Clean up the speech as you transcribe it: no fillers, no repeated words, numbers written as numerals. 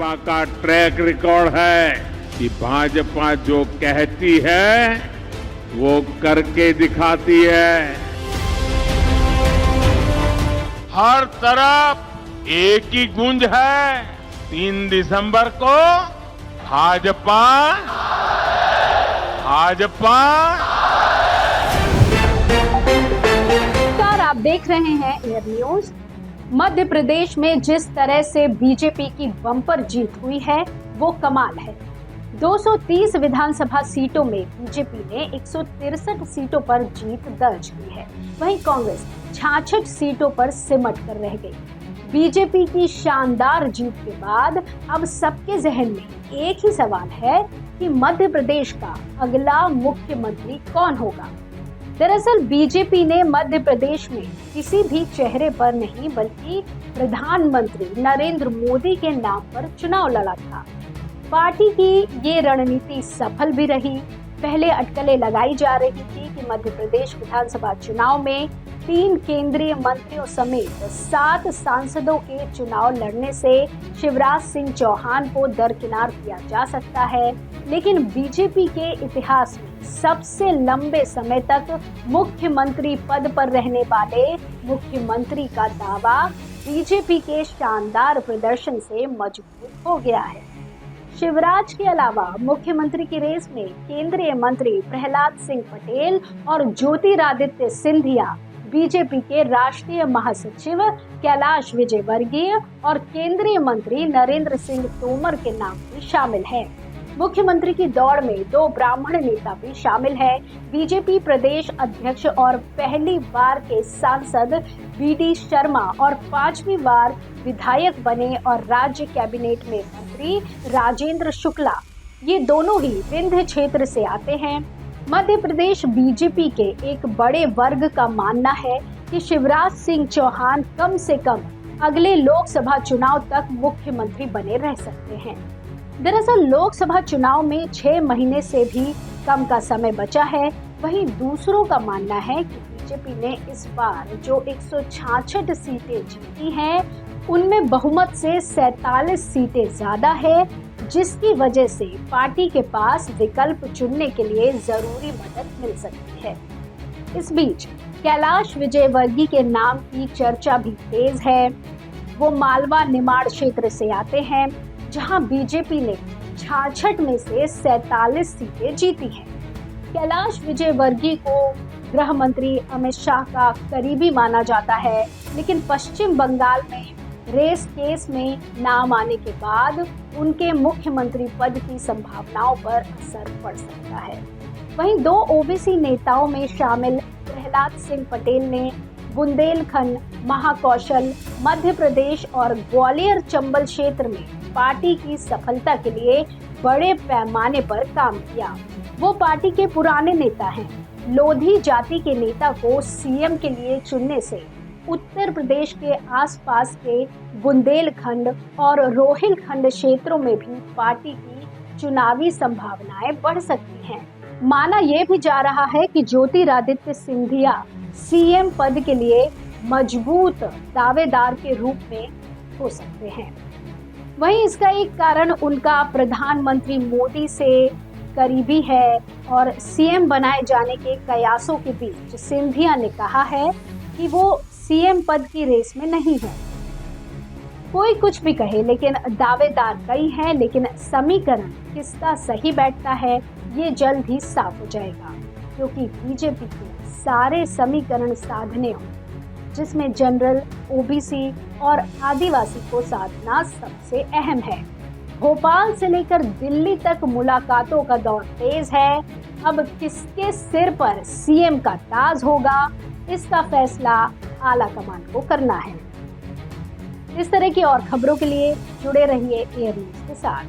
भाजपा का track record है कि भाजपा जो कहती है वो करके दिखाती है। हर तरफ एक ही गूंज है, 3 दिसंबर को भाजपा भाजपा। नमस्कार, आप देख रहे हैं एयर न्यूज। मध्य प्रदेश में जिस तरह से बीजेपी की बम्पर जीत हुई है वो कमाल है। 230 विधानसभा सीटों में बीजेपी ने 163 सीटों पर जीत दर्ज की है। वहीं कांग्रेस 66 सीटों पर सिमट कर रह गई। बीजेपी की शानदार जीत के बाद अब सबके जहन में एक ही सवाल है कि मध्य प्रदेश का अगला मुख्यमंत्री कौन होगा। दरअसल बीजेपी ने मध्य प्रदेश में किसी भी चेहरे पर नहीं बल्कि प्रधानमंत्री नरेंद्र मोदी के नाम पर चुनाव लड़ा था। पार्टी की ये रणनीति सफल भी रही। पहले अटकलें लगाई जा रही थी कि मध्य प्रदेश विधानसभा चुनाव में 3 केंद्रीय मंत्रियों समेत 7 सांसदों के चुनाव लड़ने से शिवराज सिंह चौहान को दरकिनार किया जा सकता है, लेकिन बीजेपी के इतिहास में सबसे लंबे समय तक मुख्यमंत्री पद पर रहने वाले मुख्यमंत्री का दावा बीजेपी के शानदार प्रदर्शन से मजबूत हो गया है। शिवराज के अलावा मुख्यमंत्री की रेस में केंद्रीय मंत्री प्रहलाद सिंह पटेल और ज्योतिरादित्य सिंधिया, बीजेपी के राष्ट्रीय महासचिव कैलाश विजयवर्गीय और केंद्रीय मंत्री नरेंद्र सिंह तोमर के नाम भी शामिल हैं। मुख्यमंत्री की दौड़ में 2 ब्राह्मण नेता भी शामिल हैं। बीजेपी प्रदेश अध्यक्ष और पहली बार के सांसद बीडी शर्मा और 5वीं बार विधायक बने और राज्य कैबिनेट में मंत्री राजेंद्र शुक्ला, ये दोनों ही विंध्य क्षेत्र से आते हैं। मध्य प्रदेश बीजेपी के एक बड़े वर्ग का मानना है कि शिवराज सिंह चौहान कम से कम अगले लोकसभा चुनाव तक मुख्यमंत्री बने रह सकते हैं। दरअसल लोकसभा चुनाव में 6 महीने से भी कम का समय बचा है। वहीं दूसरों का मानना है कि बीजेपी ने इस बार जो 166 सीटें जीती हैं, उनमें बहुमत से 47 सीटें ज्यादा है, जिसकी वजह से पार्टी के पास विकल्प चुनने के लिए जरूरी मदद मिल सकती है। इस बीच कैलाश विजयवर्गीय के नाम की चर्चा भी तेज है। वो मालवा निमाड़ क्षेत्र से आते हैं, जहां बीजेपी ने 66 में से 47 सीटें जीती हैं। कैलाश विजयवर्गीय को गृह मंत्री अमित शाह का करीबी माना जाता है, लेकिन पश्चिम बंगाल में रेस केस में नाम आने के बाद उनके मुख्यमंत्री पद की संभावनाओं पर असर पड़ सकता है। वहीं 2 ओबीसी नेताओं में शामिल प्रहलाद सिंह पटेल ने बुंदेलखंड, महाकौशल, मध्य प्रदेश और ग्वालियर चंबल क्षेत्र में पार्टी की सफलता के लिए बड़े पैमाने पर काम किया। वो पार्टी के पुराने नेता हैं। लोधी जाति के नेता को सीएम के लिए चुनने से उत्तर प्रदेश के आसपास के बुंदेलखंड और रोहिलखंड क्षेत्रों में भी पार्टी की चुनावी संभावनाएं बढ़ सकती हैं। माना यह भी जा रहा है कि ज्योतिरादित्य सिंधिया सीएम पद के लिए मजबूत दावेदार के रूप में हो सकते हैं। वहीं इसका एक कारण उनका प्रधानमंत्री मोदी से करीबी है और सीएम बनाए जाने के कयासों के बीच सिंधिया ने कहा है कि वो सीएम पद की रेस में नहीं है। कोई कुछ भी कहे, लेकिन दावेदार कई हैं, लेकिन समीकरण किसका सही बैठता है ये जल्द ही साफ हो जाएगा, क्योंकि बीजेपी के सारे समीकरण साधने हों, जिसमें जनरल, ओबीसी और आदिवासी को साधना सबसे अहम है। भोपाल से लेकर दिल्ली तक मुलाकातों का दौर तेज है। अब किसके सिर पर सीएम का ताज होगा, इसका फैसला आला कमान को करना है। इस तरह की और खबरों के लिए जुड़े रहिए एयर न्यूज के साथ।